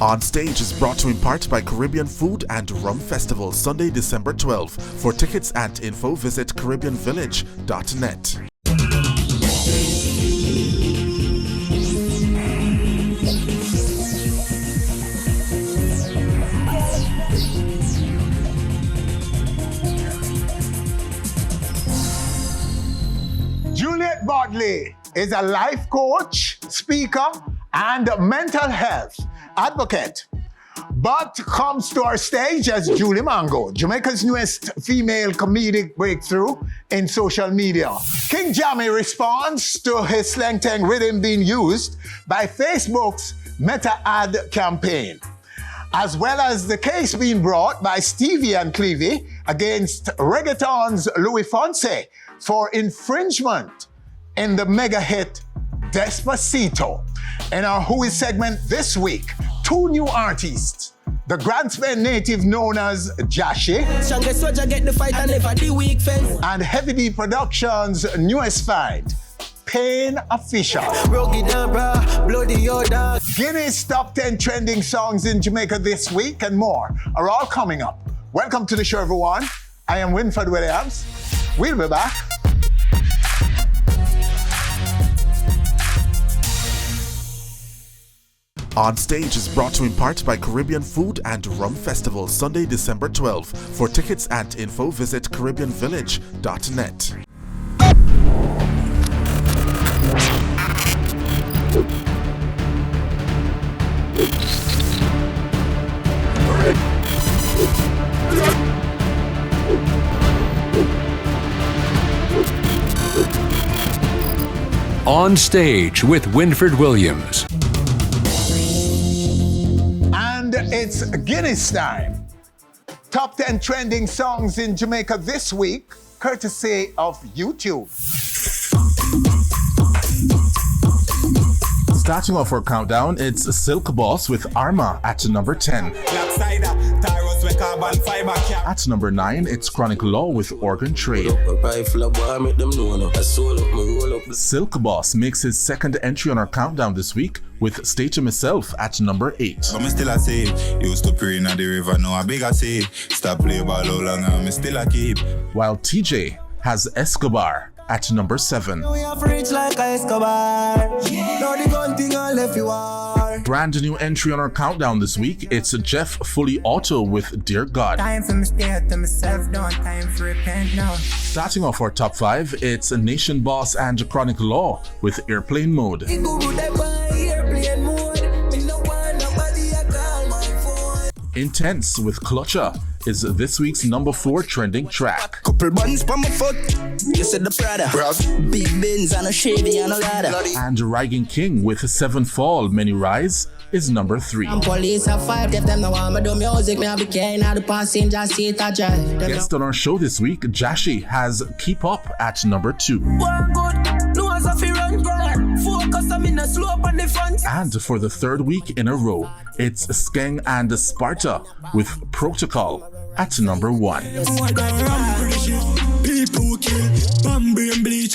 On Stage is brought to you in part by Caribbean Food and Rum Festival, Sunday, December 12. For tickets and info, visit caribbeanvillage.net. Juliet Bodley is a life coach, speaker, and mental health advocate, but comes to our stage as Julie Mango, Jamaica's newest female comedic breakthrough in social media. King Jammy responds to his slang tang rhythm being used by Facebook's Meta ad campaign, as well as the case being brought by Stevie and Clevie against reggaeton's Louis Fonse for infringement in the mega hit Despacito. In our Who Is segment this week, two new artists. The Grand Spend native known as Jahshii and Heavy D Productions' newest find, Payne Official. Guinness top 10 trending songs in Jamaica this week and more are all coming up. Welcome to the show, everyone. I am Winford Williams. We'll be back. On Stage is brought to you in part by Caribbean Food and Rum Festival, Sunday, December 12. For tickets and info, visit caribbeanvillage.net. On Stage with Winford Williams. It's Guinness time. Top 10 trending songs in Jamaica this week, courtesy of YouTube. Starting off our countdown, it's Silk Boss with Arma at number 10. At number 9, it's Chronic Law with Organ Trade. Silk Boss makes his second entry on our countdown this week with Stay to Myself at number 8. But me still a say, used to pray in the river, now I beg I say, stop play ball how long and me still a keep. While Teejay has Escobar at number 7. Brand new entry on our countdown this week, it's Jeff Fullyauto with Dear God. Time for mistake to myself, don't time for repent now. Starting off our top 5, it's Nation Boss and Chronic Law with Airplane Mode. Intense with Clutcha is this week's number 4 trending track. Couple buttons on my foot. You said the Prada. Big bins and a Chevy and a ladder. And Rygin King with 7 Fall, Many Rise is number 3. Police have 5, if them no want me do music, me have the cane out the passenger seat I drive. Guest on our show this week, Jahshii has Keep Up at number 2. And for the third week in a row, it's Skeng and Sparta with Protocol at number 1. People kill, Bambi and bleach,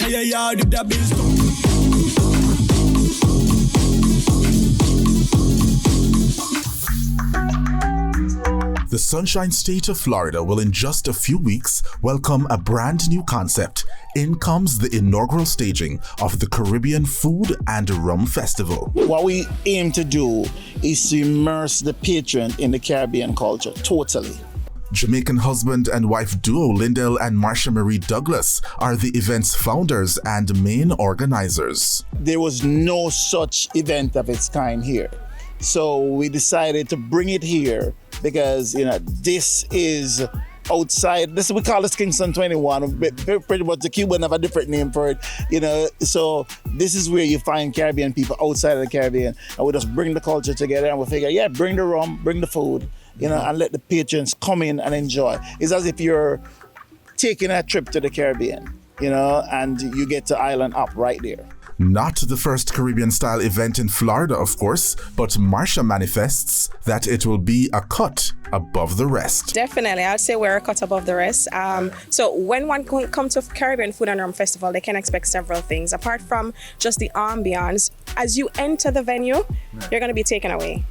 The Sunshine State of Florida will in just a few weeks welcome a brand new concept. In comes the inaugural staging of the Caribbean Food and Rum Festival. What we aim to do is to immerse the patron in the Caribbean culture totally. Jamaican husband and wife duo Lindell and Marsha Marie Douglas are the event's founders and main organizers. There was no such event of its kind here. So we decided to bring it here because, this is outside. We call this Kingston 21. Pretty much the Cuban have a different name for it, So this is where you find Caribbean people outside of the Caribbean. And we just bring the culture together and we figure, bring the rum, bring the food, and let the patrons come in and enjoy. It's as if you're taking a trip to the Caribbean, and you get to Island Up right there. Not the first Caribbean-style event in Florida, of course, but Marsha manifests that it will be a cut above the rest. Definitely, I'd say we're a cut above the rest. So when one comes to Caribbean Food and Rum Festival, they can expect several things. Apart from just the ambiance, as you enter the venue, you're going to be taken away.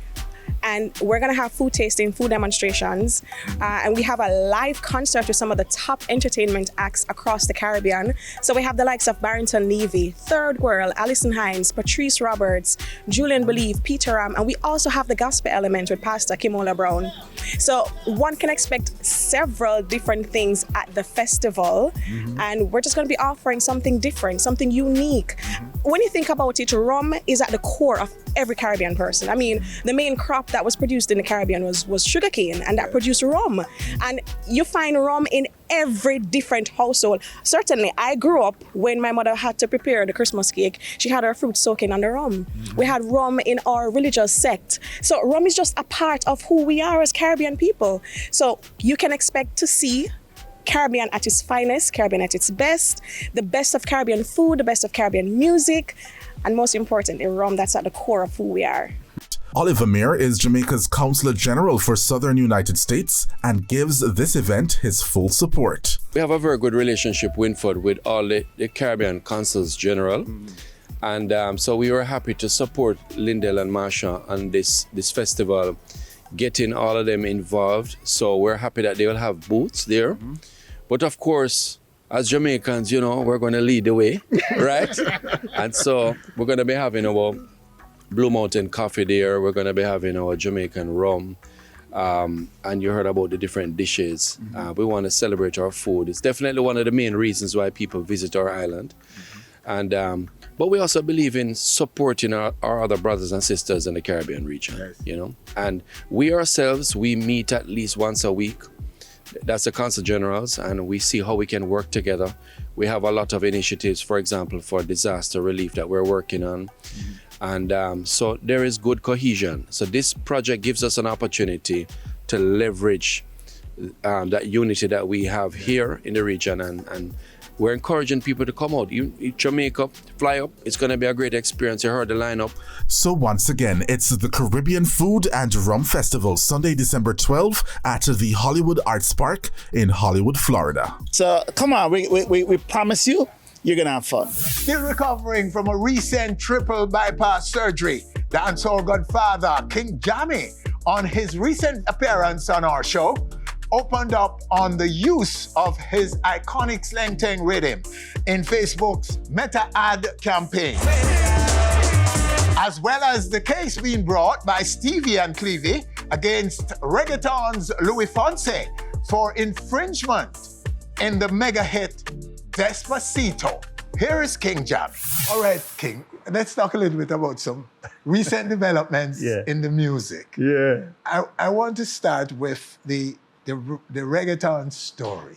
And we're going to have food tasting, food demonstrations. And we have a live concert with some of the top entertainment acts across the Caribbean. So we have the likes of Barrington Levy, Third World, Alison Hines, Patrice Roberts, Julian Believe, Peter Ram, and we also have the gospel element with Pastor Kimola Brown. So one can expect several different things at the festival, and we're just going to be offering something different, something unique. When you think about it, rum is at the core of every Caribbean person. I mean, the main crop that was produced in the Caribbean was sugarcane, and that produced rum. And you find rum in every different household. Certainly, I grew up when my mother had to prepare the Christmas cake. She had her fruit soaking on the rum. We had rum in our religious sect. So rum is just a part of who we are as Caribbean people. So you can expect to see Caribbean at its finest, Caribbean at its best, the best of Caribbean food, the best of Caribbean music, and most importantly, rum that's at the core of who we are. Oliver Meir is Jamaica's Consular General for Southern United States and gives this event his full support. We have a very good relationship, Winford, with all the Caribbean Consuls General. And so we were happy to support Lindell and Marsha on this festival, getting all of them involved. So we're happy that they will have booths there. But of course, as Jamaicans, you know, we're going to lead the way, right? And so we're going to be having our Blue Mountain coffee there. We're going to be having our Jamaican rum. And you heard about the different dishes. We want to celebrate our food. It's definitely one of the main reasons why people visit our island. And but we also believe in supporting our other brothers and sisters in the Caribbean region, you know. And we ourselves, we meet at least once a week. That's the Consul Generals, and we see how we can work together. We have a lot of initiatives, for example, for disaster relief that we're working on. And so there is good cohesion. So this project gives us an opportunity to leverage that unity that we have here in the region, and we're encouraging people to come out. Jamaica, fly up. It's going to be a great experience. You heard the lineup. So once again, it's the Caribbean Food and Rum Festival, Sunday, December 12th at the Hollywood Arts Park in Hollywood, Florida. So come on, we promise you, you're going to have fun. Still recovering from a recent triple bypass surgery, the dancehall godfather, King Jammy, on his recent appearance on our show, opened up on the use of his iconic slang tang rhythm in Facebook's Meta Ad campaign. As well as the case being brought by Stevie and Clevie against reggaeton's Louis Fonse for infringement in the mega hit Despacito. Here is King Jammy. All right, King, let's talk a little bit about some recent developments in the music. Yeah. I want to start with the reggaeton story,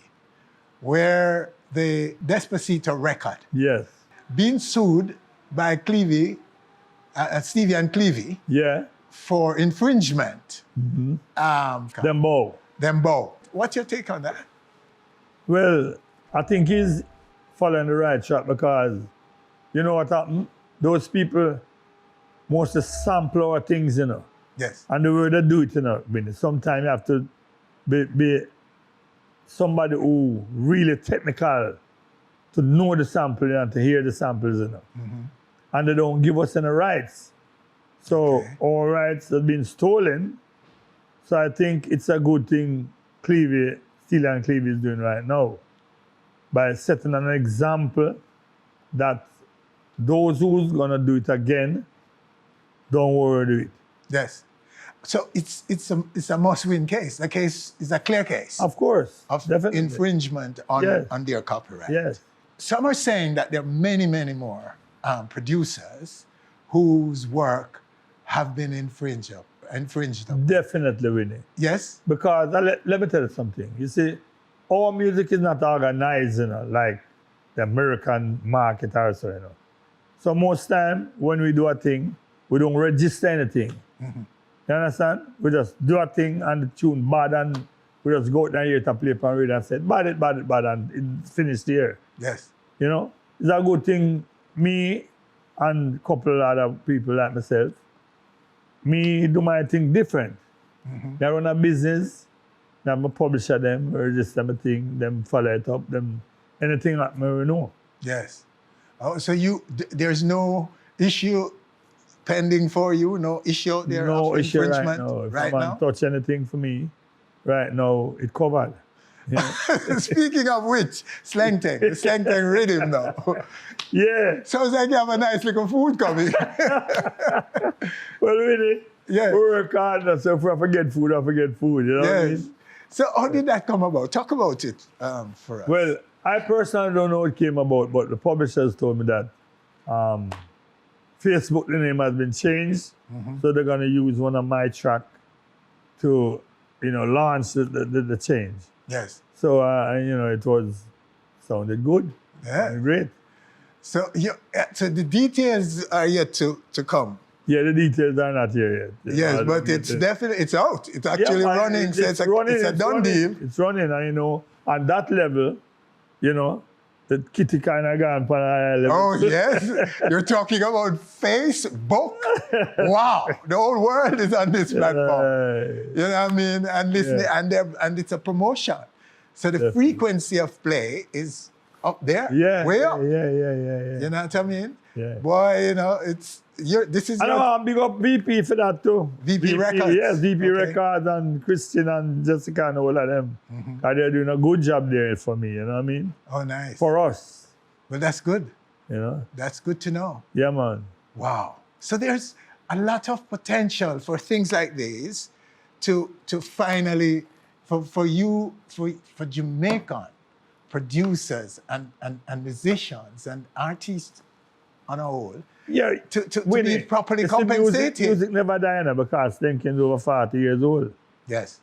where the Despacito record being sued by Stevie and Clevie for infringement. Them both. What's your take on that? Well, I think he's following the right track because you know what happened? Those people mostly sample our things, you know. Yes. And the way they do it, you know, sometimes you have to be somebody who really technical to know the sample and to hear the samples, you know. And they don't give us any rights. So our rights have been stolen. So I think it's a good thing Steely and Clevie is doing right now by setting an example that those who's gonna do it again, don't worry do it. Yes. So it's a must-win case. The case is a clear case. Of course, of definitely. infringement on their copyright. Yes. Some are saying that there are many, many more producers whose work have been infringed upon. Definitely, Winnie. Yes? Because let me tell you something. You see, our music is not organized, you know, like the American market or so, you know. So most time when we do a thing, we don't register anything. You understand? We just do a thing and the tune bad and we just go out there here to play and read and say, bad, and it's finished here. Yes. You know? It's a good thing, me and a couple other people like myself, me do my thing different. I run a business, I'm a publisher them, register my thing, them follow it up, them anything like me, we know. Yes. Oh, so there's no issue pending for you? No issue out there No of issue right infringement now. If right someone now? touch anything for me, right now, it covered. You know? Speaking of which, slang thing, the slang thing rhythm now. Yeah. Sounds like you have a nice little food coming. Well, really, Yeah. we work hard, so if I forget food, I forget food, you know what I Yes. mean? So how did that come about? Talk about it for us. Well, I personally don't know how it came about, but the publishers told me that Facebook, the name has been changed, so they're going to use one of my track to, launch the change. Yes. So, it sounded good. Yeah. Great. So so the details are yet to come. Yeah, the details are not here yet. Yes, but it's definitely, it's out. It's actually running. So it's a done deal. It's running, and on that level, the kitty kind of gone for a higher level. Oh, yes. You're talking about Facebook? Wow. The whole world is on this platform. You know what I mean? And listening, and it's a promotion. So the frequency of play is up there. Yeah. Way up. Yeah. You know what I mean? Yeah. Boy, this is I know I'm big up VP for that too. VP Records. Yes, VP Okay. Records and Christian and Jessica and all of them. They're doing a good job there for me, you know what I mean? Oh, nice. For us, Well, that's good. That's good to know. Yeah, man. Wow. So there's a lot of potential for things like these to finally, for Jamaican producers and musicians and artists on a whole, to be properly compensated. Music never die because Lincoln's over 40 years old. Yes.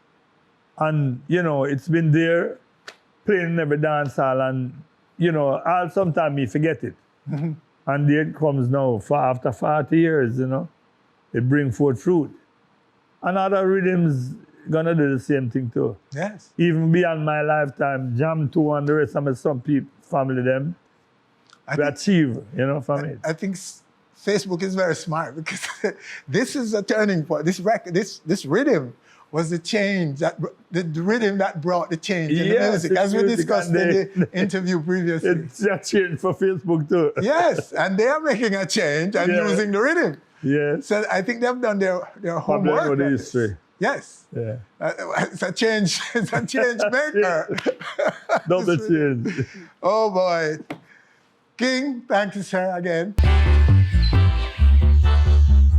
And, it's been there, playing in every dance hall, and, I'll sometimes me forget it. And there it comes now, after 40 years, it bring forth fruit. And other rhythms gonna do the same thing too. Yes. Even beyond my lifetime, Jam 2 and the rest of my family, them, we achieve, from it. I think Facebook is very smart because this is a turning point. This rhythm was the change, the rhythm that brought the change in the music, as we discussed in the interview previously. It's a change for Facebook too. Yes, and they are making a change and using the rhythm. Yes. So I think they've done their homework. Probably know the history. Yes. Yeah. It's a change. It's a change maker. Double change. Oh boy. King, thank you, sir, again.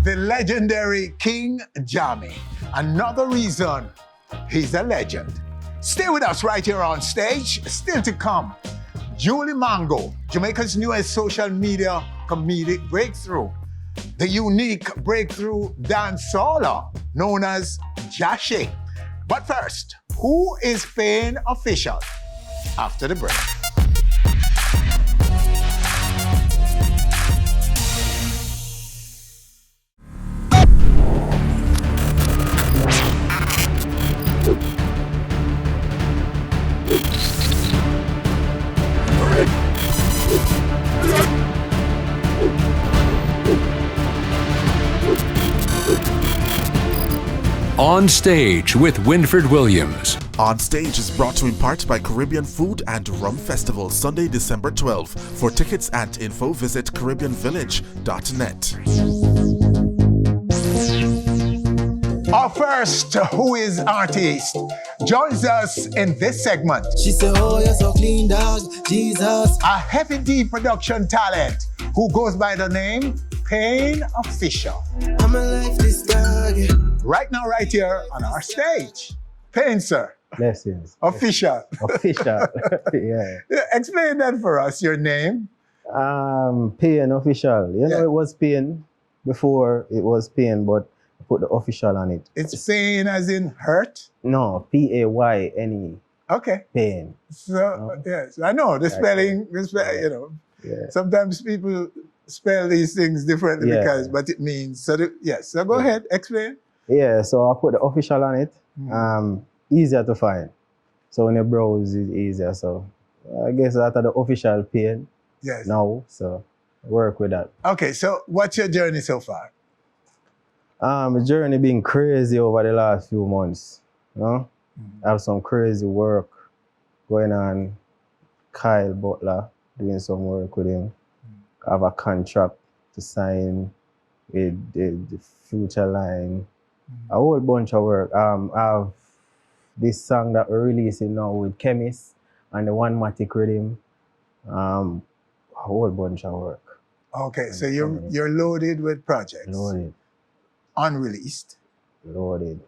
The legendary King Jammy. Another reason he's a legend. Stay with us right here on stage. Still to come, Julie Mango, Jamaica's newest social media comedic breakthrough. The unique breakthrough dancehaller known as Jahshii. But first, who is Payne official? After the break. On Stage with Winfred Williams. On Stage is brought to you in part by Caribbean Food and Rum Festival, Sunday, December 12. For tickets and info, visit caribbeanvillage.net. Our first Who is Artist joins us in this segment. She said, oh, you're so clean, dog, Jesus. A Heavy D production talent who goes by the name Payne Official. I'm a life this dog. Right now, right here on our stage. Payne, sir. Blessings. Official. Official. Yeah. Explain that for us, your name. Payne Official. It was Payne before it was Payne, but I put the official on it. It's Payne as in hurt? No, Payne. Okay. Payne. So, yes, I know the spelling, Yeah. sometimes people spell these things differently but it means, so go ahead, explain. Yeah, so I put the official on it. Easier to find. So when you browse, it's easier. So I guess that's the official Payne now. So work with that. Okay, so what's your journey so far? My journey been crazy over the last few months. I have some crazy work going on. Kyle Butler, doing some work with him. I have a contract to sign with the Future Line, a whole bunch of work. I have this song that we're releasing now with Chemist and the One Matic Rhythm. A whole bunch of work. Okay, so you're loaded with projects. Loaded. Unreleased. Loaded.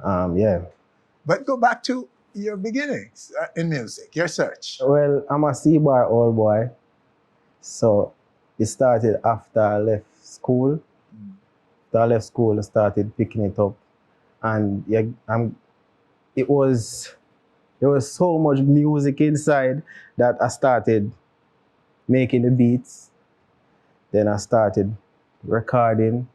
Yeah. But go back to your beginnings in music, your search. Well, I'm a C-bar old boy. So it started after I left school. After I left school, I started picking it up. And yeah, there was so much music inside that I started making the beats. Then I started recording.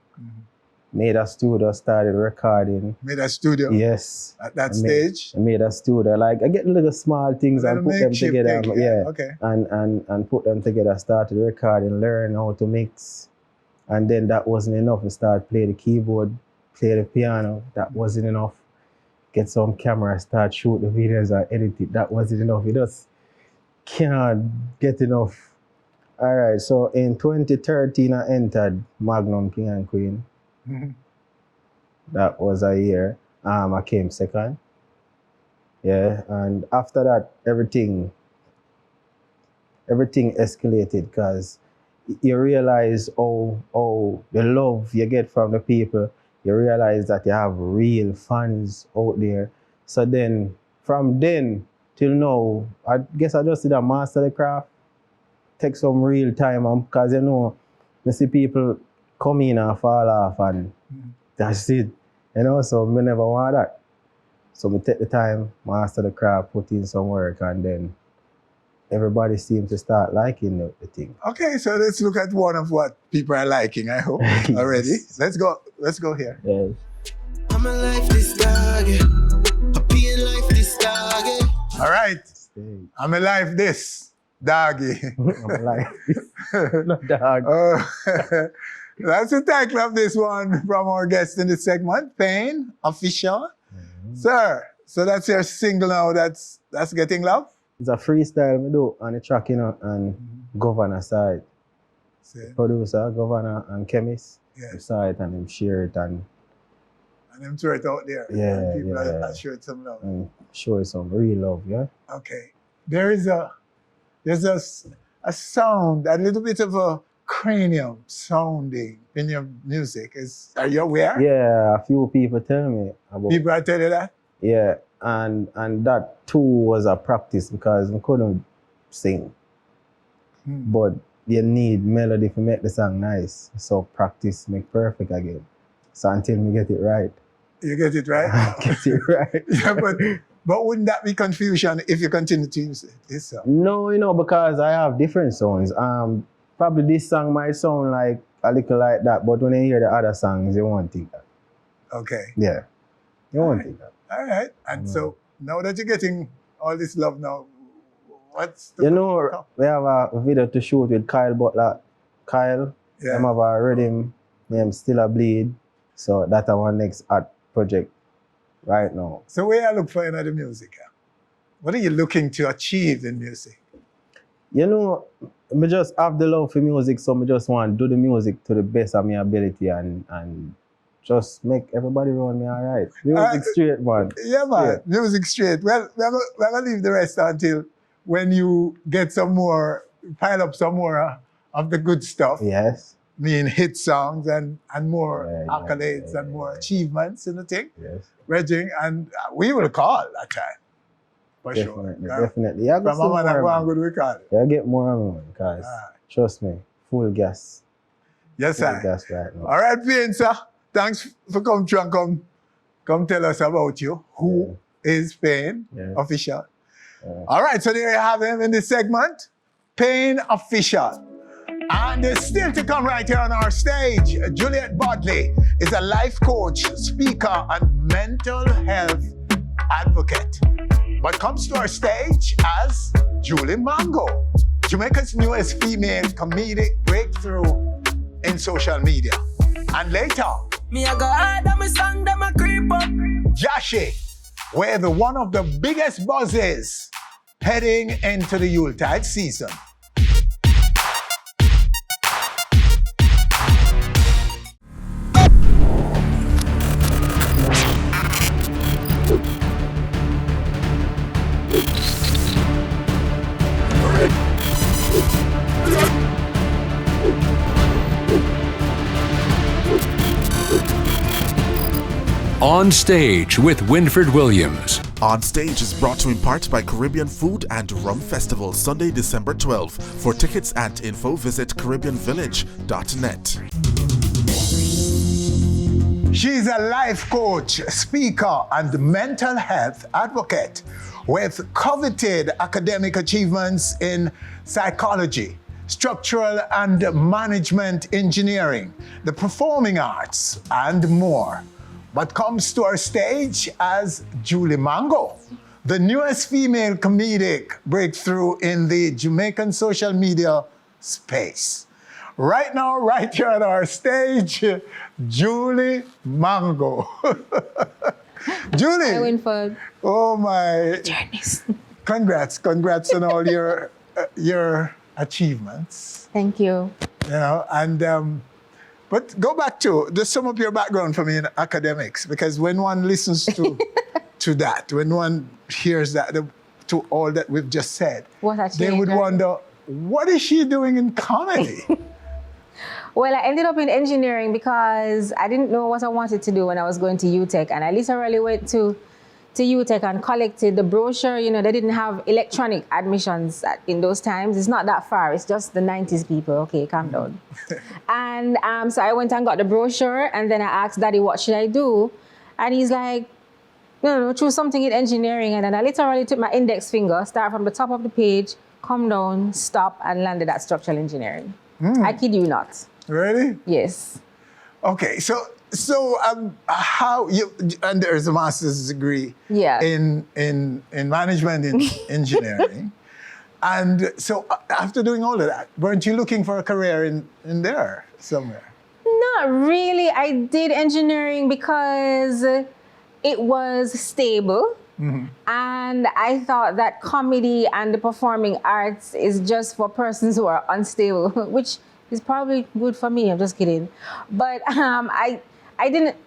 Made a studio, started recording. Made a studio? Yes. At that stage? I made a studio. Like I get little small things and put them together. Thing, yeah. Okay. And put them together. Started recording, learn how to mix. And then that wasn't enough. I started playing the keyboard, play the piano. That wasn't enough. Get some camera, start shoot the videos and edit it. That wasn't enough. You just can't get enough. All right, so in 2013, I entered Magnum King and Queen. That was a year. I came second. Yeah, and after that, everything escalated because you realize the love you get from the people. You realize that you have real fans out there. So then, from then till now, I guess I just did a master the craft. Take some real time, because you see people come in and fall off and that's it. So me never want that. So me take the time, master the craft, put in some work, and then everybody seems to start liking the thing. Okay, so let's look at one of what people are liking, I hope, already. Let's go here. Yes. I'm a life this dog, a Payne life this dog. All right, I'm alive this. Doggy. I'm alive this. Not dog. That's the title of this one from our guest in this segment, Payne, Official. Sir, so that's your single now that's getting love? It's a freestyle we do on the track, and Governor side. Producer, Governor, and Chemist. Yeah. Side and him share it and them throw it out there. Yeah. And people yeah. are showing some love. And show it some real love, yeah? Okay. There's a sound, a little bit of a cranium sounding in your music. Are you aware? Yeah, a few people tell me about. People are telling you that? Yeah, and that too was a practice because I couldn't sing. But you need melody to make the song nice. So practice make perfect again. So until we get it right. You get it right? Get it right. Yeah, but wouldn't that be confusion if you continue to use this song? No, because I have different sounds. Probably this song might sound like a little like that, but when you hear the other songs, you won't think that. Okay. Yeah. You won't think that. All right. And so now that you're getting all this love now, what's the... we have a video to shoot with Kyle Butler. Kyle, yeah. Have a rhythm named Still a Bleed. So that's our next art project right now. So where I look for in the music? What are you looking to achieve in music? I just have the love for music, so I just want to do the music to the best of my ability and just make everybody around me all right. Music straight, man. Yeah, man. Straight. Music straight. Well, we're going to leave the rest until when you get some more, pile up some more of the good stuff. Yes. Hit songs and more accolades and more achievements in the thing. Yes. Rygin, and we will call that time. For sure. Definitely. Yeah, from Mama and go good we call it. Yeah, get more of them because trust me, full gas. Yes, sir. Full gas right now. All right, Payne, sir. Thanks for coming through and come tell us about you. Who is Payne Official? All right, so there you have him in this segment. Payne Official. And there's still to come right here on our stage. Juliet Bodley is a life coach, speaker, and mental health advocate. But comes to our stage as Julie Mango, Jamaica's newest female comedic breakthrough in social media. And later, me I go hard on my song, them a creep up. Jahshii, where one of the biggest buzzes heading into the Yuletide season. On Stage with Winford Williams. On Stage is brought to you in part by Caribbean Food and Rum Festival, Sunday, December 12th. For tickets and info, visit caribbeanvillage.net. She's a life coach, speaker, and mental health advocate with coveted academic achievements in psychology, structural and management engineering, the performing arts, and more. But comes to our stage as Julie Mango, the newest female comedic breakthrough in the Jamaican social media space. Right now, right here on our stage, Julie Mango. Julie. Hi, Winford. Oh my. Journeys. Congrats on all your achievements. Thank you. You know, and but go back to just sum up your background for me in academics, because when one listens to to that, when one hears that, to all that we've just said, they would wonder, what is she doing in comedy? Well, I ended up in engineering because I didn't know what I wanted to do when I was going to UTech, and I literally went to UTech and collected the brochure. You know, they didn't have electronic admissions in those times. It's not that far. It's just the 90s people. Okay, calm down. And so I went and got the brochure, and then I asked Daddy, what should I do? And he's like, no, choose something in engineering. And then I literally took my index finger, start from the top of the page, come down, stop, and landed at structural engineering. I kid you not. Really? Yes. Okay, so how you, and there's a master's degree in management in engineering, and so after doing all of that, weren't you looking for a career in there somewhere? Not really. I did engineering because it was stable. And I thought that comedy and the performing arts is just for persons who are unstable, which is probably good for me. I'm just kidding. But I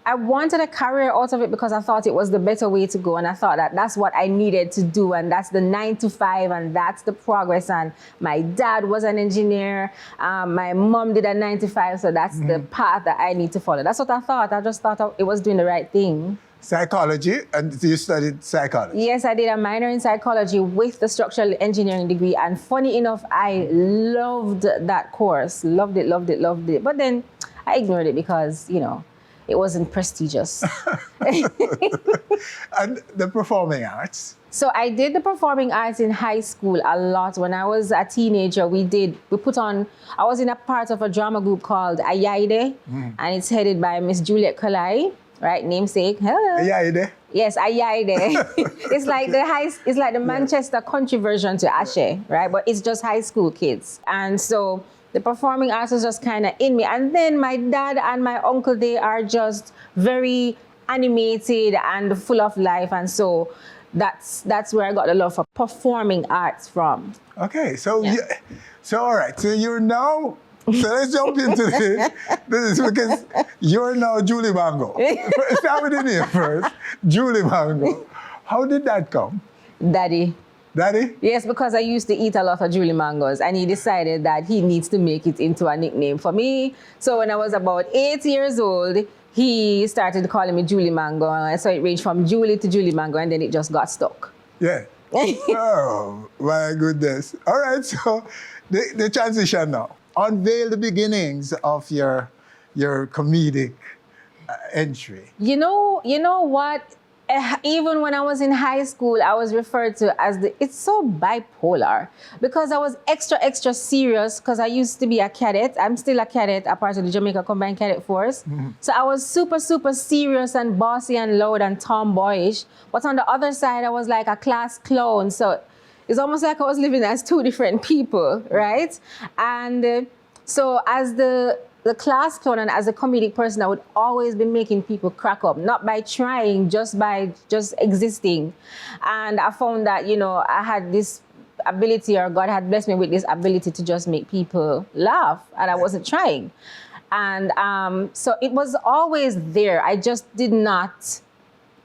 wanted a career out of it because I thought it was the better way to go. And I thought that that's what I needed to do. And that's the 9 to 5, and that's the progress. And my dad was an engineer. My mom did a 9 to 5. So that's the path that I need to follow. That's what I thought. I just thought it was doing the right thing. Psychology, and you studied psychology? Yes, I did a minor in psychology with the structural engineering degree. And funny enough, I loved that course. Loved it. But then I ignored it because, you know, it wasn't prestigious. And the performing arts? So I did the performing arts in high school a lot. When I was a teenager, I was in a part of a drama group called Ayaide, and it's headed by Miss Juliet Kalai. Right, namesake. Hello. Ayaide. Yes, Ayaide. It's like the Manchester country version to Ashe, right? But it's just high school kids. And so the performing arts was just kind of in me. And then my dad and my uncle, they are just very animated and full of life. And so that's where I got the love for performing arts from. Okay, so all right, so you're now. So let's jump into this because you're now Julie Mango. Start with the name first. Julie Mango. How did that come? Daddy. Daddy? Yes, because I used to eat a lot of Julie Mangos, and he decided that he needs to make it into a nickname for me. So when I was about 8 years old, he started calling me Julie Mango. And so it ranged from Julie to Julie Mango, and then it just got stuck. Yeah. Oh, my goodness. All right, so the transition now. Unveil the beginnings of your comedic entry. You know what? Even when I was in high school, I was referred to as it's so bipolar because I was extra serious because I used to be a cadet. I'm still a cadet, a part of the Jamaica Combined Cadet Force. So I was super serious and bossy and loud and tomboyish. But on the other side, I was like a class clown. So it's almost like I was living as two different people, right? And so as the class clown and as a comedic person, I would always be making people crack up, not by trying, just by existing. And I found that, you know, I had this ability, or God had blessed me with this ability to just make people laugh, and I wasn't trying. And so it was always there. I just did not,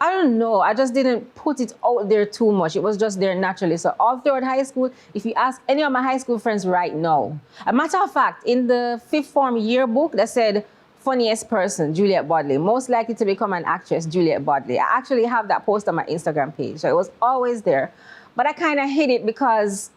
I don't know, I just didn't put it out there too much. It was just there naturally. So all throughout high school, if you ask any of my high school friends right now, a matter of fact, in the 5th form yearbook that said funniest person, Juliet Bodley. Most likely to become an actress, Juliet Bodley. I actually have that post on my Instagram page, so it was always there. But I kind of hid it because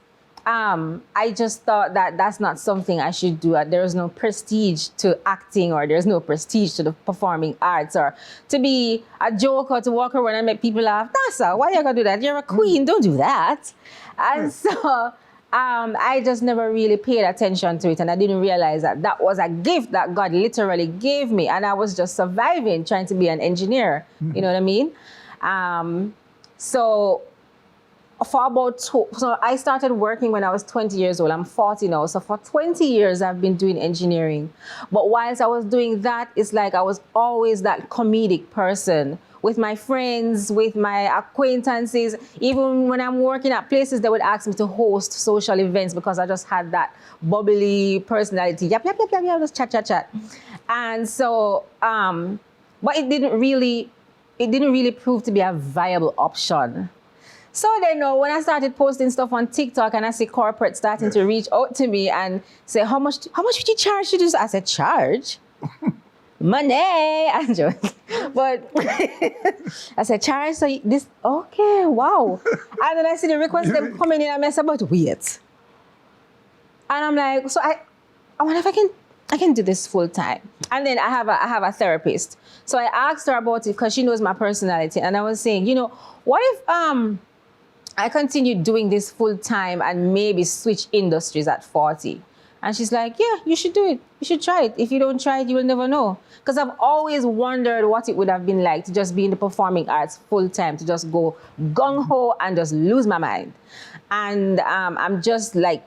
I just thought that that's not something I should do. There's no prestige to acting, or there's no prestige to the performing arts, or to be a joker, to walk around and make people laugh. Nasa, why you gonna do that? You're a queen, don't do that. And so I just never really paid attention to it, and I didn't realize that that was a gift that God literally gave me, and I was just surviving, trying to be an engineer. You know what I mean? So I started working when I was 20 years old. I'm 40 now. So for 20 years, I've been doing engineering. But whilst I was doing that, it's like I was always that comedic person with my friends, with my acquaintances. Even when I'm working at places, they would ask me to host social events because I just had that bubbly personality. Yap, just chat. And so, but it didn't really prove to be a viable option. So then, when I started posting stuff on TikTok and I see corporates starting to reach out to me and say, how much would you charge to do this? I said, charge? Money. I'm joking. But I said, charge, so this, okay, wow. And then I see the request them coming in and I said, but wait. And I'm like, so I wonder if I can do this full time. And then I have a therapist. So I asked her about it because she knows my personality. And I was saying, what if I continue doing this full time and maybe switch industries at 40? And she's like, yeah, you should do it. You should try it. If you don't try it, you will never know. Because I've always wondered what it would have been like to just be in the performing arts full time, to just go gung-ho and just lose my mind. And I'm just like,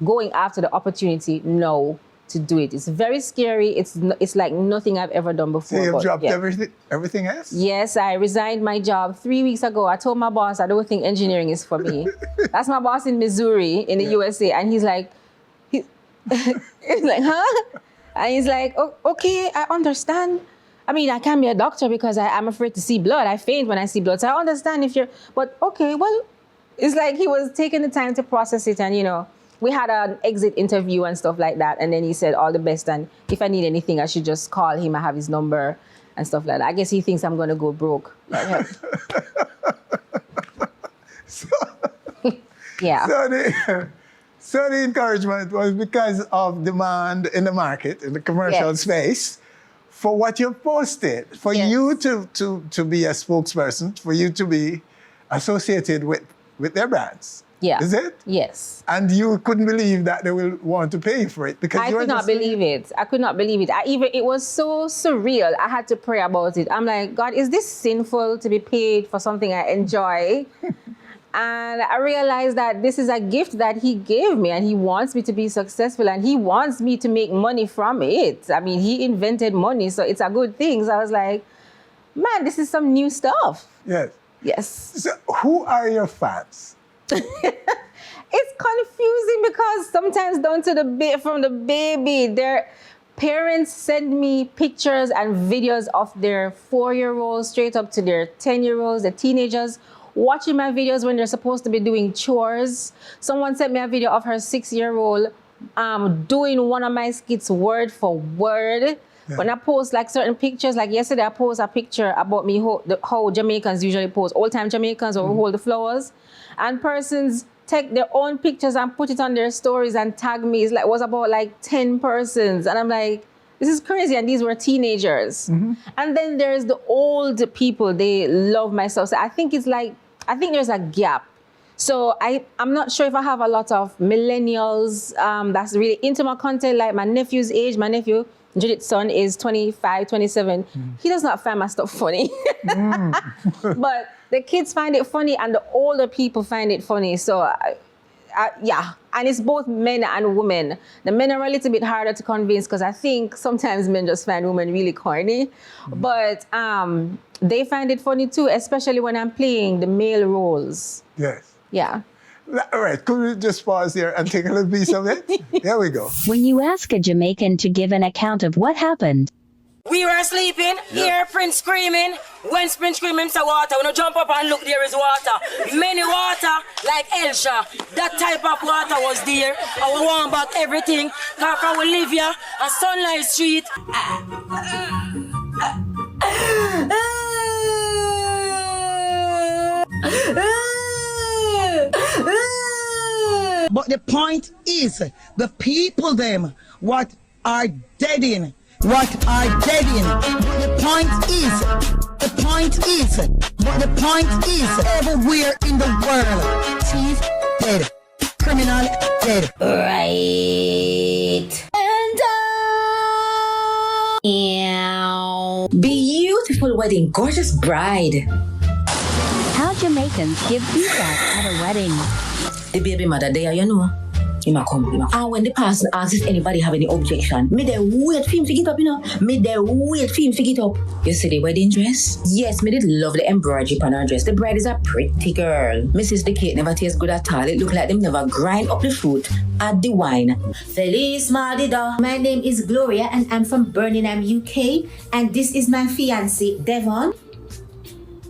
going after the opportunity now to do it. It's very scary. It's like nothing I've ever done before. So you've dropped everything else? Yes, I resigned my job 3 weeks ago. I told my boss I don't think engineering is for me. That's my boss in Missouri, in the USA, and he's like, huh? And he's like, oh, okay, I understand. I mean, I can't be a doctor because I'm afraid to see blood. I faint when I see blood. So I understand but okay, well, it's like he was taking the time to process it, and we had an exit interview and stuff like that. And then he said, all the best. And if I need anything, I should just call him. I have his number and stuff like that. I guess he thinks I'm going to go broke. Yeah. So the encouragement was because of demand in the market, in the commercial space, for what you posted, for you to be a spokesperson, for you to be associated with their brands. Yeah. Is it? Yes. And you couldn't believe that they will want to pay for it because I could not believe it. I could not believe it. It was so surreal. I had to pray about it. I'm like, God, is this sinful to be paid for something I enjoy? And I realized that this is a gift that he gave me, and he wants me to be successful, and he wants me to make money from it. I mean, he invented money, so it's a good thing. So I was like, man, this is some new stuff. Yes. Yes. So who are your fans? It's confusing because sometimes down to from the baby, their parents send me pictures and videos of their 4-year-olds straight up to their 10-year-olds, the teenagers, watching my videos when they're supposed to be doing chores. Someone sent me a video of her 6-year-old doing one of my skits word for word. Yeah. When I post like certain pictures, like yesterday I posted a picture about me how Jamaicans usually post, old-time Jamaicans or hold the flowers, and persons take their own pictures and put it on their stories and tag me. It was about like 10 persons, and I'm like, this is crazy, and these were teenagers. And then there's the old people, they love my stuff. So I think there's a gap. So I'm not sure if I have a lot of millennials that's really into my content, like my nephew's age. My nephew, Judith's son, is 25, 27. He does not find my stuff funny. But the kids find it funny and the older people find it funny. So yeah, and it's both men and women. The men are a little bit harder to convince because I think sometimes men just find women really corny. But they find it funny too, especially when I'm playing the male roles. Yes. Yeah. All right, could we just pause here and take a little piece of it? Here we go. When you ask a Jamaican to give an account of what happened, We were sleeping, hear Prince screaming. When Prince screaming, say water. When you jump up and look, there is water. Many water, like Elsha. That type of water was there. And we want back everything. Cause we live here on Sunlight Street. But the point is, the people them, what are dead in. What are dead in. The point is, everywhere in the world, thief dead, criminal dead. Right. And beautiful wedding, gorgeous bride. How Jamaicans give feedback at a wedding. The baby mother there, you know. He might come. And when the person asks if anybody have any objection, me they wait for him to get up, you know. You see the wedding dress? Yes, me did love the embroidery on her dress. The bride is a pretty girl. Mrs. The cake never tastes good at all. It look like them never grind up the fruit, add the wine. Feliz Navidad. My name is Gloria and I'm from Birmingham, UK. And this is my fiancé, Devon.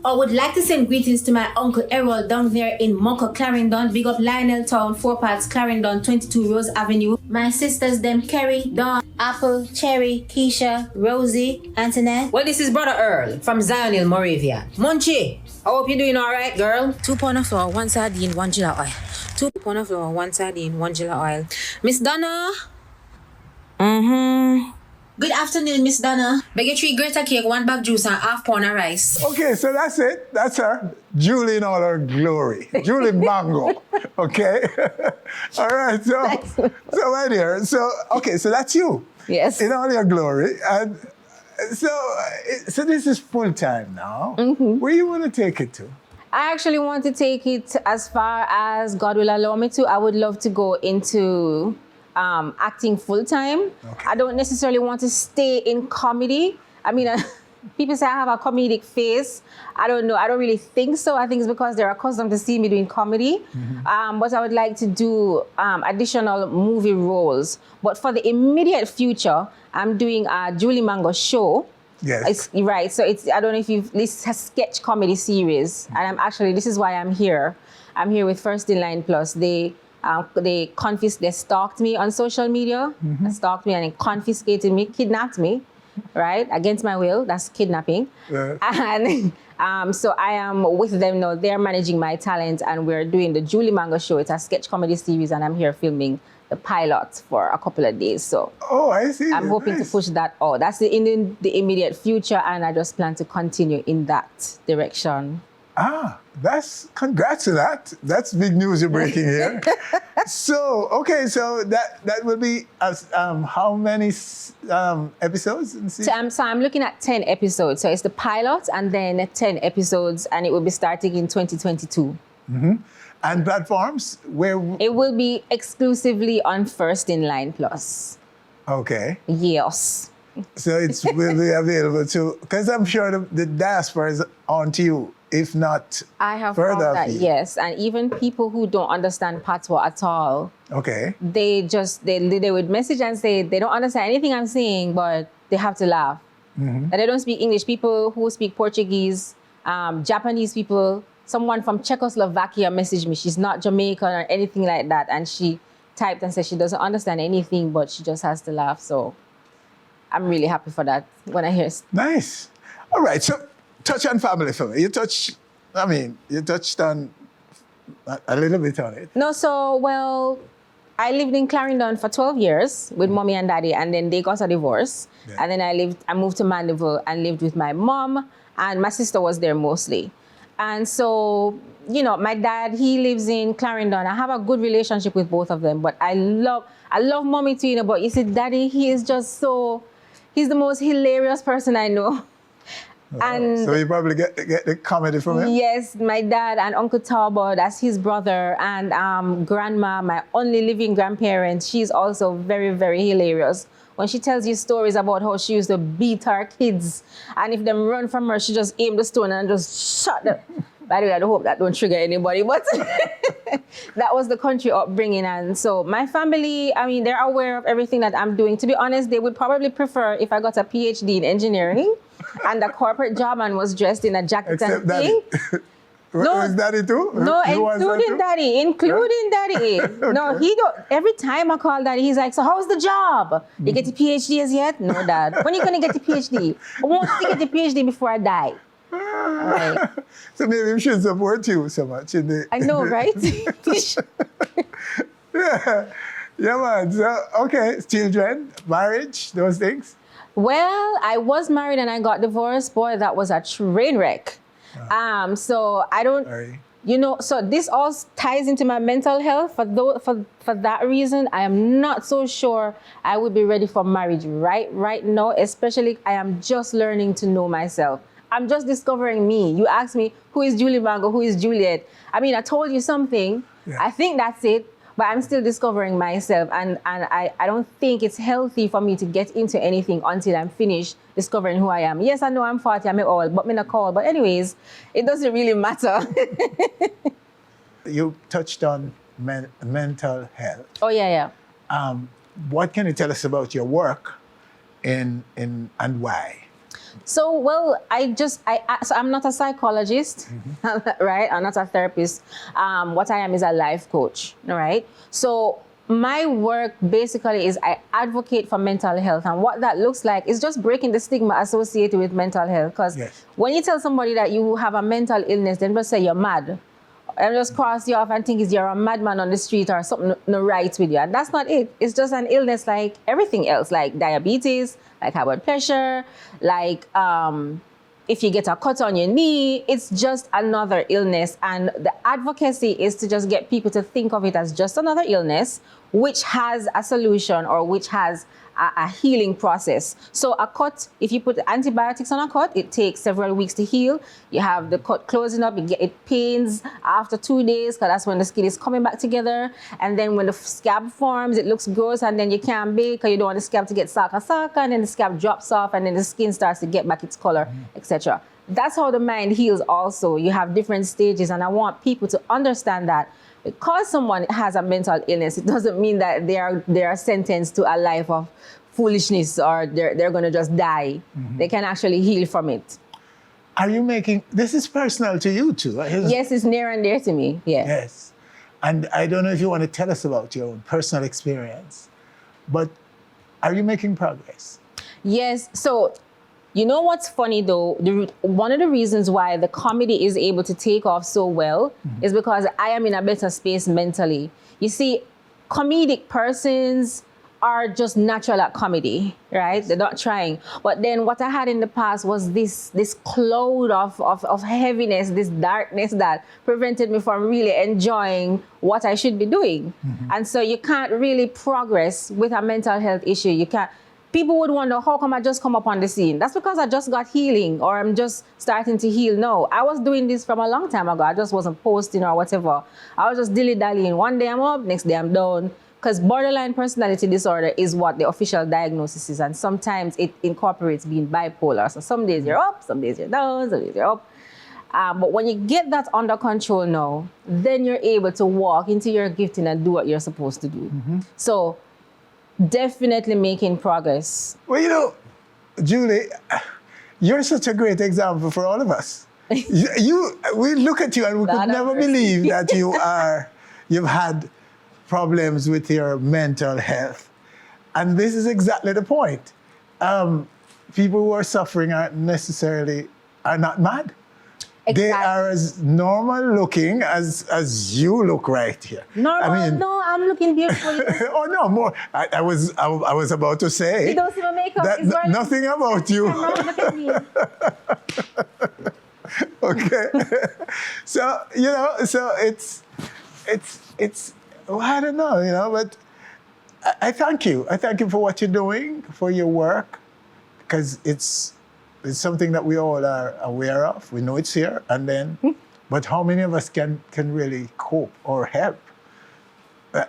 I would like to send greetings to my uncle Errol down there in Monco, Clarendon. Big up Lionel Town, 4 Parts, Clarendon, 22 Rose Avenue. My sisters, them Kerry, Dawn, Apple, Cherry, Keisha, Rosie, Antoinette. Well, this is Brother Earl from Zion Hill, Moravia. Munchie, I hope you're doing alright, girl. 2 pounds of flour, 1 sardine, 1 gila oil. 2 pounds of flour, 1 sardine, 1 gila oil. Miss Donna? Good afternoon, Miss Donna. Beg you 3 grater cake, 1 bag juice, and half pound of rice. Okay, so that's it. That's her. Julie in all her glory. Julie Mango. Okay? All right, so right here. So that's you. Yes. In all your glory. And so this is full time now. Where you want to take it to? I actually want to take it as far as God will allow me to. I would love to go into acting full time. Okay. I don't necessarily want to stay in comedy. I mean, people say I have a comedic face. I don't know. I don't really think so. I think it's because they're accustomed to see me doing comedy. But I would like to do additional movie roles. But for the immediate future, I'm doing a Julie Mango show. Yes. Right. So I don't know if this is a sketch comedy series. And this is why I'm here. I'm here with First in Line Plus. They stalked me on social media, stalked me and then confiscated me, kidnapped me, right? Against my will, that's kidnapping. And so I am with them now. They're managing my talent and we're doing the Julie Mango show. It's a sketch comedy series and I'm here filming the pilot for a couple of days. So I see. I'm hoping to push that out. That's in the immediate future and I just plan to continue in that direction. Congrats to that. That's big news you're breaking here. So that will be how many episodes in season? So I'm looking at 10 episodes. So it's the pilot and then 10 episodes and it will be starting in 2022. And platforms where? It will be exclusively on First in Line Plus. Okay. Yes. So it will be available too, because I'm sure the diaspora is on to you. If not I have further found that, yes. And even people who don't understand patois at all, they would message and say they don't understand anything I'm saying, but they have to laugh. And they don't speak English. People who speak Portuguese, Japanese people, someone from Czechoslovakia messaged me. She's not Jamaican or anything like that. And she typed and said she doesn't understand anything, but she just has to laugh. So I'm really happy for that when I hear. Nice. All right. So touch on family for me. You touched on a little bit on it. No, I lived in Clarendon for 12 years with mommy and daddy, and then they got a divorce. Yeah. And then I moved to Mandeville and lived with my mom, and my sister was there mostly. And so, my dad, he lives in Clarendon. I have a good relationship with both of them, but I love mommy too, but you see, daddy, he is just he's the most hilarious person I know. And so you probably get the comedy from him? Yes, my dad and Uncle Taubo, that's his brother, and grandma, my only living grandparent, she's also very, very hilarious. When she tells you stories about how she used to beat her kids, and if them run from her, she just aim the stone and just shot them. By the way, I hope that don't trigger anybody, but That was the country upbringing. And so my family, I mean, they're aware of everything that I'm doing. To be honest, they would probably prefer if I got a PhD in engineering and a corporate job and was dressed in a jacket and thing. No, is Daddy too? No, including Daddy, including Daddy. Okay. No, he don't. Every time I call Daddy, he's like, so how's the job? You get your PhD as yet? No, Dad. When are you going to get your PhD? I want to get your PhD before I die. Right. So maybe we should support you so much. I know, right? Yeah, man. So, okay, children, marriage, those things? Well, I was married and I got divorced. Boy, that was a train wreck. So I don't, so this all ties into my mental health. For that reason, I am not so sure I would be ready for marriage right now, especially I am just learning to know myself. I'm just discovering me. You asked me, who is Julie Mango, who is Juliet? I mean, I told you something. Yeah. I think that's it. But I'm still discovering myself, and I don't think it's healthy for me to get into anything until I'm finished discovering who I am. Yes, I know I'm 40, I'm old, but I'm not call. But anyways, it doesn't really matter. You touched on mental health. Oh, yeah. What can you tell us about your work and why? So, well, so I'm not a psychologist, right? I'm not a therapist. What I am is a life coach, right? So my work basically is I advocate for mental health. And what that looks like is just breaking the stigma associated with mental health. Because when you tell somebody that you have a mental illness, then just say you're mad. And just cross you off and think you're a madman on the street or something no right with you. And that's not it. It's just an illness like everything else, like diabetes, like high blood pressure, like if you get a cut on your knee, it's just another illness. And the advocacy is to just get people to think of it as just another illness, which has a solution or which has a healing process. So a cut, if you put antibiotics on a cut, it takes several weeks to heal. You have the cut closing up, it pains after 2 days, because that's when the skin is coming back together. And then when the scab forms, it looks gross, and then you can't bake because you don't want the scab to get saka, and then the scab drops off, and then the skin starts to get back its color, etc. That's how the mind heals also. You have different stages, and I want people to understand that because someone has a mental illness, it doesn't mean that they are sentenced to a life of foolishness or they're going to just die. They can actually heal from it. Are you making, this is personal to you too? Yes, it's near and dear to me, yeah. Yes. And I don't know if you want to tell us about your own personal experience, but are you making progress? Yes, so you know what's funny though? One of the reasons why the comedy is able to take off so well is because I am in a better space mentally. You see, comedic persons are just natural at comedy, right? They're not trying. But then what I had in the past was this cloud of heaviness, this darkness that prevented me from really enjoying what I should be doing. And so you can't really progress with a mental health issue. You can't. People would wonder, how come I just come up on the scene? That's because I just got healing or I'm just starting to heal. No, I was doing this from a long time ago. I just wasn't posting or whatever. I was just dilly-dallying. One day I'm up, next day I'm down. Because borderline personality disorder is what the official diagnosis is. And sometimes it incorporates being bipolar. So some days you're up, some days you're down, some days you're up. But when you get that under control now, then you're able to walk into your gifting and do what you're supposed to do. So definitely making progress. Well, you know, Julie, you're such a great example for all of us. We look at you and we could never believe that you've had problems with your mental health. And this is exactly the point. People who are suffering are not mad. Exactly. They are as normal looking as you look right here. No, I'm looking beautiful. Oh no, more. I was about to say. You don't see my makeup. That, nothing about you. Look at me. Okay. So it's well, I don't know, but I thank you. I thank you for what you're doing, for your work, because it's something that we all are aware of. We know it's here, and then, but how many of us can really cope or help?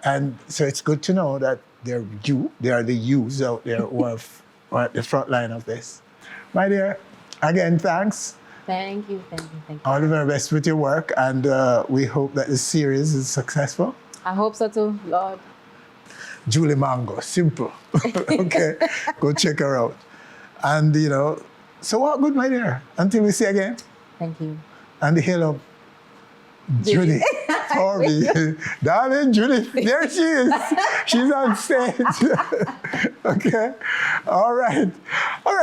And so it's good to know that there are the yous out there who are at the front line of this. My dear, again, thanks. Thank you. All the very best with your work, and we hope that the series is successful. I hope so too, Lord. Julie Mango, simple. Okay, go check her out. And so what good, my dear? Until we see again. Thank you. And the hail of Judy. Torby. Darling Judy, there she is. She's on stage. Okay. All right,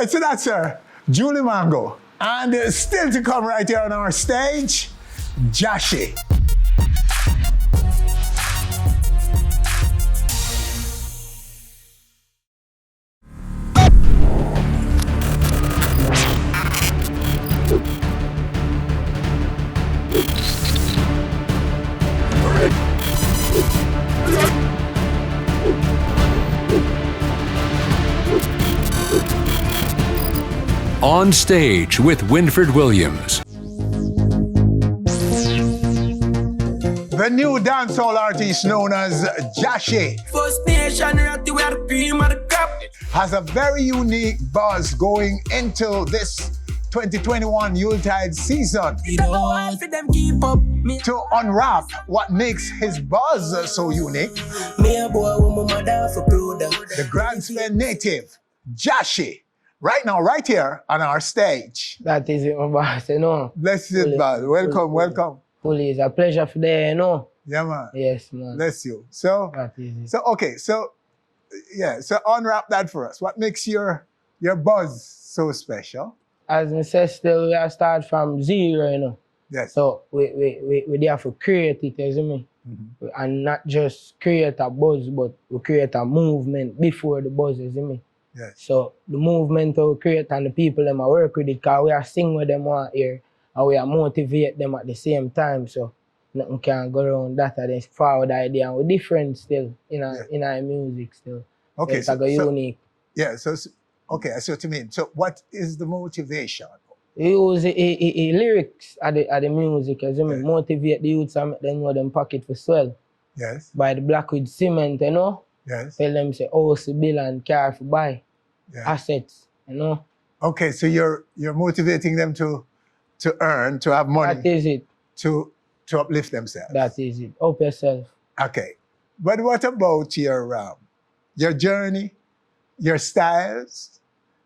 so that's her, Julie Mango. And still to come right here on our stage, Jahshii. On Stage with Winford Williams. The new dancehall artist known as Jahshii has a very unique buzz going into this 2021 Yuletide season. To unwrap what makes his buzz so unique, the Grand Spend native, Jahshii, right now, right here on our stage. That is it, my boss, Bless you, man. Welcome. Fully, it's a pleasure for there, Yeah, man. Yes, man. Bless you. So unwrap that for us. What makes your buzz so special? As I said, still we have start from zero, Yes. So we have to create it, you see me? Mm-hmm. And not just create a buzz, but we create a movement before the buzz, you see me? Yes. So the movement we create and the people them work with it, because we are sing with them out here and we are motivate them at the same time. So nothing can go around that and then forward idea, and we're different still in our music still. Okay. So it's unique. Yeah, okay, I see what you mean. So what is the motivation? We use lyrics at the music, as I mean, motivate the youths and make them know them pocket for swell. Yes. By the black with cement, Yes. Tell them say house bill and car for buy. Yes. Assets, Okay, so you're motivating them to earn, to have money. That is it. To uplift themselves. That is it. Up yourself. Okay. But what about your journey, your styles,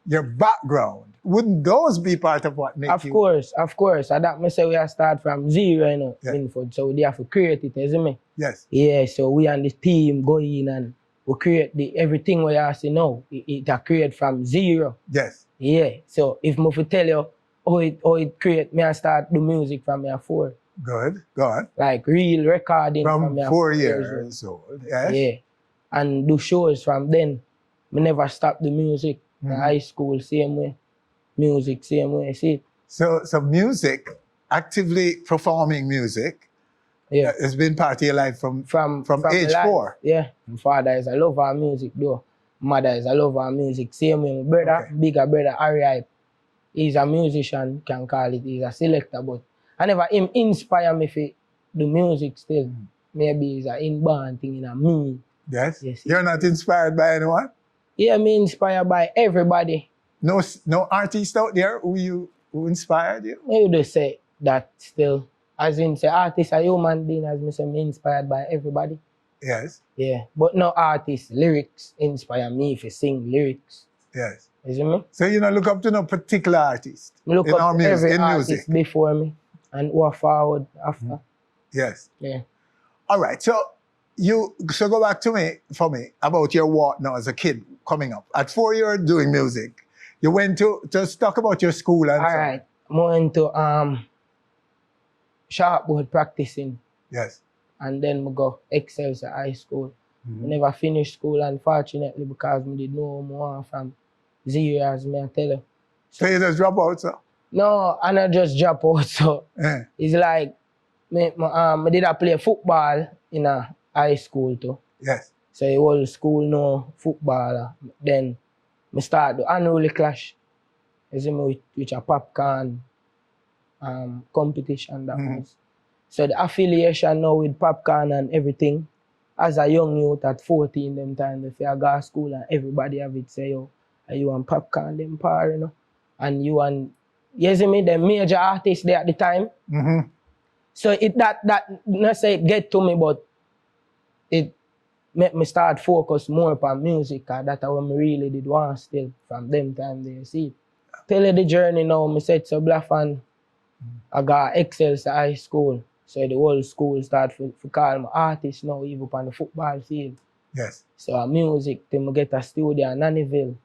your background? Wouldn't those be part of what makes you? Of course. And that me say we have start from zero, Winford. So we have to create it, you see me? Yes. Yeah, so we and the team go in and we create everything we have to know. It create from zero. Yes. Yeah. So if I tell you how it create, me I start do music from me at 4. Good. Go on. Like real recording from me 4 years old. Yes. Yeah. And do shows from then. Me never stop the music. Mm-hmm. High school, same way. Music, same way. See? So music, actively performing music, has been part of your life from age 4. Yeah. My father is a lover of music though. Mother is a lover of music. Same way. My brother, bigger brother, Harry, he's a musician, can call it. He's a selector, but I never him inspire me to do music still. Maybe it's an inborn thing in me. Yes? You're not inspired by anyone? Yeah, me inspired by everybody. No artist out there who inspired you? You just say that still. As in say artist a human being, as me say me inspired by everybody. Yes. Yeah. But no artist, lyrics inspire me if you sing lyrics. Yes. You see me? So you look up to no particular artist look in up our to music, every in artist music. before me and who are forward after. Yes. Yeah. All right. So go back to me about your walk now as a kid coming up. At 4 years doing music. You went to just talk about your school and all right. I went to sharpboard practicing. Yes. And then I go Excel to high school. I never finished school, unfortunately, because I did know more from 0 as me I tell you. So you just drop out, sir? No, I not just drop out. So it's like I did play football in a high school too. Yes. So the whole school know football. Then I start the annual clash. You see me with a popcorn competition that was. So the affiliation now with popcorn and everything. As a young youth at 14 them time, if you go to school and everybody have it say, yo, are you on popcorn them par, And you and you see me, the major artists there at the time. Mm-hmm. So not say it get to me, but it make me start focus more upon music, cause that's what me really did want still from them time they see. Tell you the journey now, me said so black fan. I got excels to high school. So the whole school start for call me artist now, even on the football field. Yes. So music till me get a studio in Nannyville.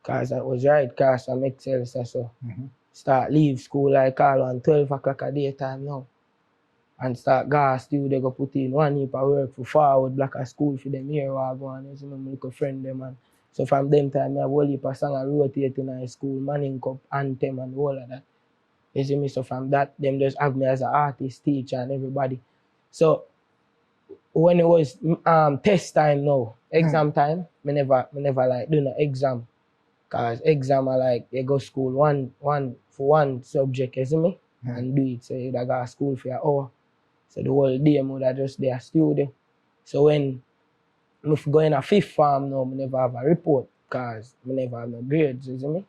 Cause I was right, cause I'm excels so. Mm-hmm. Start leave school like all on 12 o'clock a daytime now. And start gas studio, go put in 1 heap of work for forward block of school for them here while going. You see my little friend them and so from them time I have a whole heap of song I rotate in high school, Manning Cup, Anthem and all of that. You see me, so from that them just have me as an artist, teacher and everybody. So when it was test time now, exam time, me never like do no exam. Cause exam are like you go school one for one subject, you see me? And do it. So you got school for an hour. So the whole day I would have just there studio. So when I go in a fifth form now, I never have a report because I never have no grades, you see me?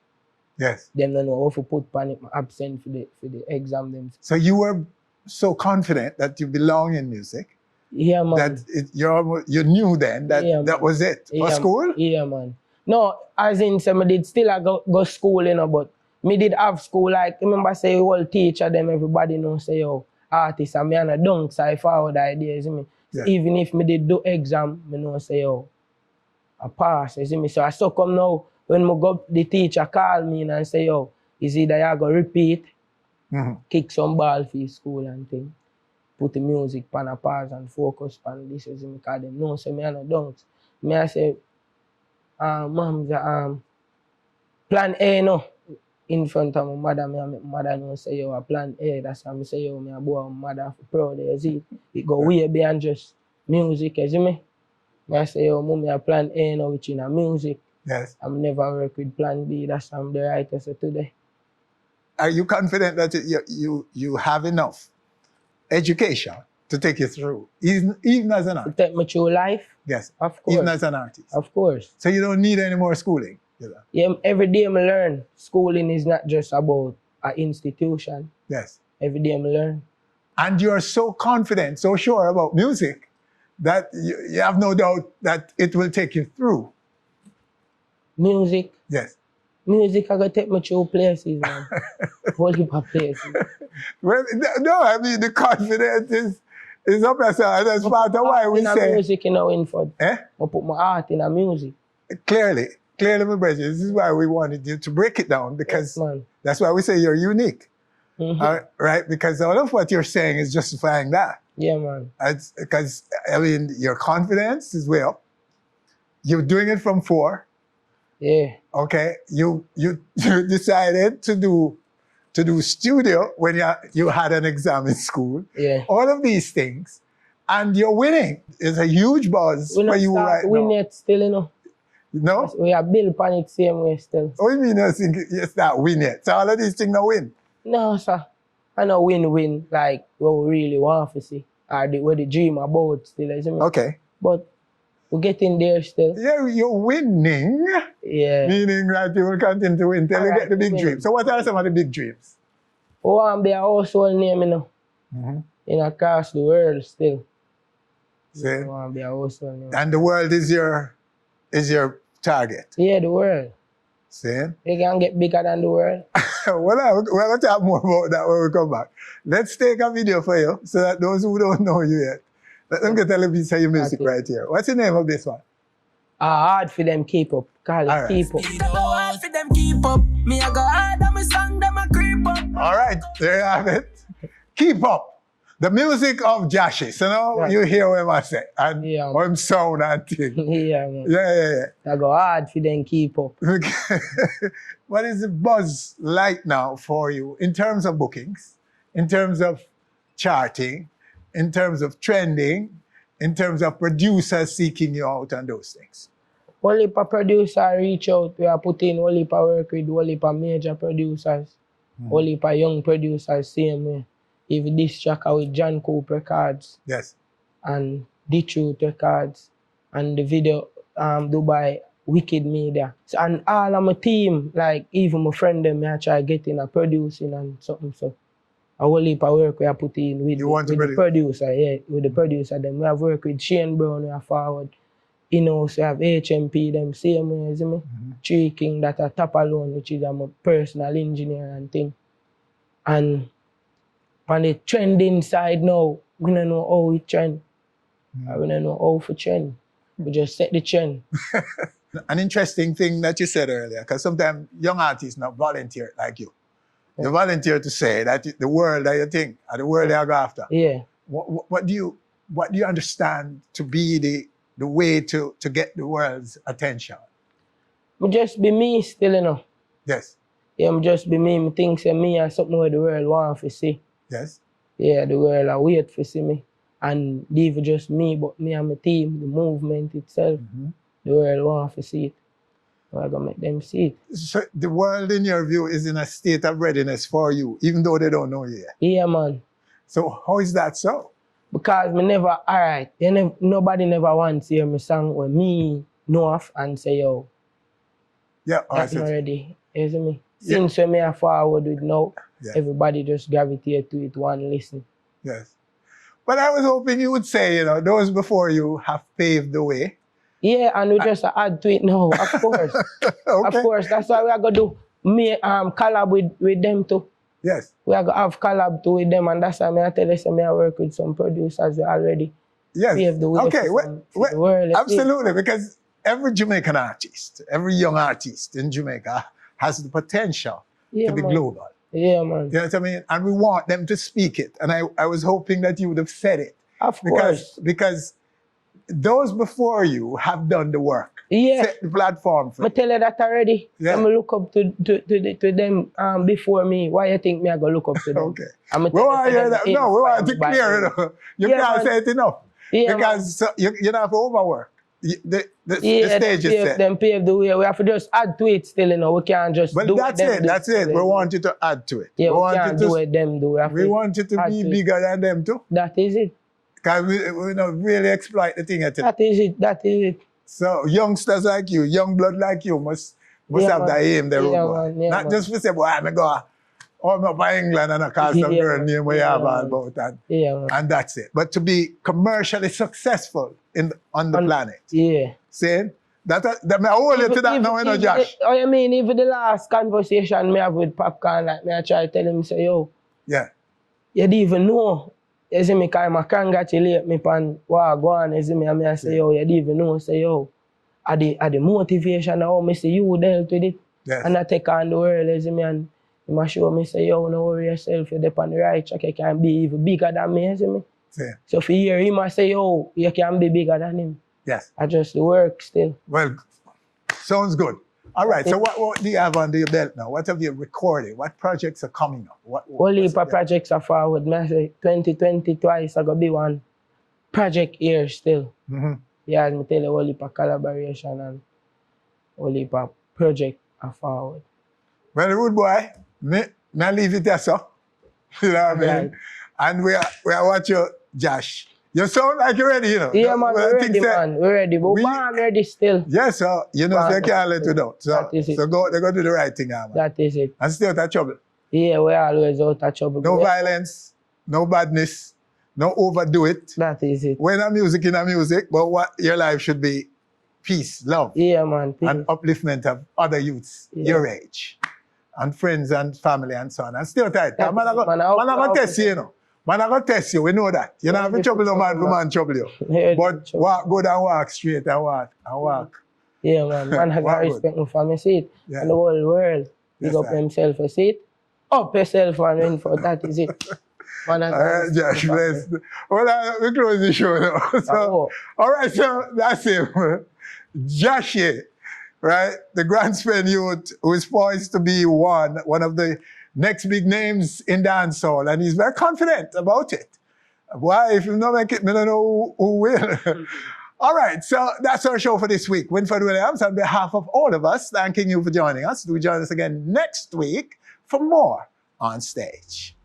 Yes. Them don't know how to put panic absent for the exam them. So you were so confident that you belong in music. Yeah, man. That you knew then that that was it for school? Yeah, man. No, as in, so I did still go school, you know, but me did have school, like, remember say, whole teacher, them, everybody know, say, yo, artist, and me and a dunk, so I forward ideas, you see me? So even if me did do exam, me know, say, yo, I pass, you see me? So I so come now, when me go, the teacher call me and say, yo, is either you go repeat, kick some ball for your school and thing, put the music on a pause and focus on this, you see me? Because them know, say, me and a dunks. Me I say, mom, plan A, no. In front of my mother, my mother know say yo a plan A. That's why I say yo me a boy my mother proud. You see, it go way beyond just music, you see me? I say yo mommy a plan A now which in a music. Yes. I'm never work with plan B. That's why I'm the writer so today. Are you confident that you have enough education to take you through, even as an artist? To take me through life? Yes. Of course. Even as an artist? Of course. So you don't need any more schooling? Yeah, every day I learn. Schooling is not just about an institution. Yes. Every day I learn. And you're so confident, so sure about music that you have no doubt that it will take you through. Music? Yes. Music I gotta take me through places, man. Whole heap of places. Well, no, I mean the confidence is up there, and that's part of why we say music in our info. I put my art in a music. Clearly, my brother, this is why we wanted you to break it down, because that's why we say you're unique. Right? Because all of what you're saying is justifying that. Yeah, man. Because, I mean, your confidence is way up. You're doing it from 4. Yeah. Okay? You decided to do studio when you had an exam in school. Yeah. All of these things. And you're winning. It's a huge buzz for you right now. We net still, you know. No? We are built upon it same way still. What do you mean you start win yet? So all of these things no win? No, sir. I know win, like what we really want to see. Or what the dream about still, isn't it? Okay. But we're getting there still. Yeah, you're winning. Yeah. Meaning that you will continue to win till you get the big dreams. So what are some of the big dreams? I want to be a household name, you know. In across the world still. See? I want to be a household name. And the world is your target? Yeah, the world. See? You can get bigger than the world. Well, we're going to talk more about that when we come back. Let's take a video for you so that those who don't know you yet, let them get a little piece of your music right here. What's the name of this one? Hard for them keep up. Call it keep up. Hard for them keep up. Me I go hard on my song, them a creep up. All right, there you have it. Keep up. The music of Jahshii. So now you hear what I say. And I'm sound and thing. Yeah, man. Yeah. I go hard for them keep up. What is the buzz like now for you in terms of bookings, in terms of charting, in terms of trending, in terms of producers seeking you out and those things? Only a producer reach out. We are putting only a work with only a major producers. Only a young producers same way. Even this track with John Coop Records. Yes. And The Truth Records. And the video Dubai wicked media. So, and all of my team, like even my friend them, I try getting a producing and something. So a whole heap of work we are put in with the producer, with the producer. Then we have work with Shane Brown, we are forward. You know, so we have HMP, them same way, you see me? Teejay King that are top alone, which is my personal engineer and thing. And on the trending side now, we don't know how we trend. We don't know how to trend. We just set the trend. An interesting thing that you said earlier, because sometimes young artists not volunteer like you. They volunteer to say that the world that you think, or the world they go after. Yeah. What do you understand to be the way to get the world's attention? Me just be me still, you know. Yes. Yeah, me just be me. Me think say me and something where the world want to see. Yes. Yeah, the world are wait to see me. And leave just me, but me and my team, the movement itself, the world want to see it. So I gotta make them see it. So the world, in your view, is in a state of readiness for you, even though they don't know you yet. Yeah, man. So how is that so? Because me never, alright, nobody never wants to hear me song when me know off and say, yo, yeah, that's not ready. You see me? Since when me are forward with now, everybody just gravitate to it, one listen. Yes. But I was hoping you would say, you know, those before you have paved the way. Yeah, and we just add to it now, of course. Okay. Of course, that's why we are going to do me collab with them too. Yes. We are going to have collab too with them, and that's why I tell you, I work with some producers already. Yes. Pave the way okay, for the world. Absolutely, because every Jamaican artist, every young artist in Jamaica has the potential to be global. Yeah, man. You know what I mean? And we want them to speak it. And I was hoping that you would have said it. Of course. Because those before you have done the work. Yeah. Set the platform for I tell you that already. Yeah. I'm look up to them before me. Why you think me I go look up to them? Okay. We want to hear that. No, we want to clear it. You can't say it enough. Yeah, because you don't have to overwork. The stage is set. Them pave the way. We have to just add to it still, you know. We can't just do it. That's it. We want you to add to it. Yeah, we can't do it, them do. We want you to be bigger than them too. That is it. Because we don't really exploit the thing at it. That is it. That is it. So youngsters like you, young blood like you must have that aim there. Not just for say, boy, I'm going up by England and I call some girl name we have all about and that's it. But to be commercially successful on the planet. Yeah. See? That I hold you to that now, you know, Josh. I mean, even the last conversation me have with Popcorn, like me I try to tell him, say, yo. Yeah. You didn't even know. You see me, because I congratulate me on what I go on, you see me, and I say, yo, you didn't even know, say, yo. At the motivation of how I say you dealt with it. Yes. And I take on the world, you see me, and you must show me, say, yo, don't worry yourself, you're on the right track, you can be even bigger than me, you see me. Yeah. So if you hear him, I say, yo, you can be bigger than him. Yes. I just work still. Well, sounds good. All right, so what do you have under your belt now? What have you recorded? What projects are coming up? All heap of projects are forward. I say 2020 twice, I got be one project here still. Yeah, as I tell you, all heap of collaboration and all heap of project are forward. Well, rude boy, me leave it there, so. You know what I mean? And we are watching Josh. You sound like you're ready, you know. Yeah, man, we're ready, man. We're ready. But I'm ready still. Yes, sir. You know, they can't let you down. So they're going to do the right thing, man. That is it. And stay out of trouble. Yeah, we're always out of trouble. No violence, no badness, no overdo it. That is it. When a music in a music, but what your life should be peace, love. Yeah, man. Peace. And upliftment of other youths your age. And friends and family and so on. And stay tight. Man, I'm going to test you, you know. Man, I'm going to test you, we know that. You don't have to trouble no man for man trouble you. But walk good and walk straight and walk. Yeah, man. Man has got respect for me, see it. Yeah. And the whole world. Big up himself, you see it. Up yourself and win for that is it. Man, all right, Josh, bless. Well, we close the show now. So, all right, so that's him. Jahshii, right? The Grand Spend youth who is poised to be one of the next big names in dancehall, and he's very confident about it. Why? If you don't make it, I don't know who will. All right, so that's our show for this week. Winfred Williams, on behalf of all of us, thanking you for joining us. Do join us again next week for more On Stage.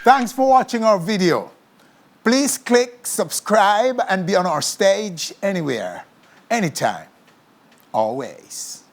Thanks for watching our video. Please click subscribe and be on our stage anywhere, anytime, always.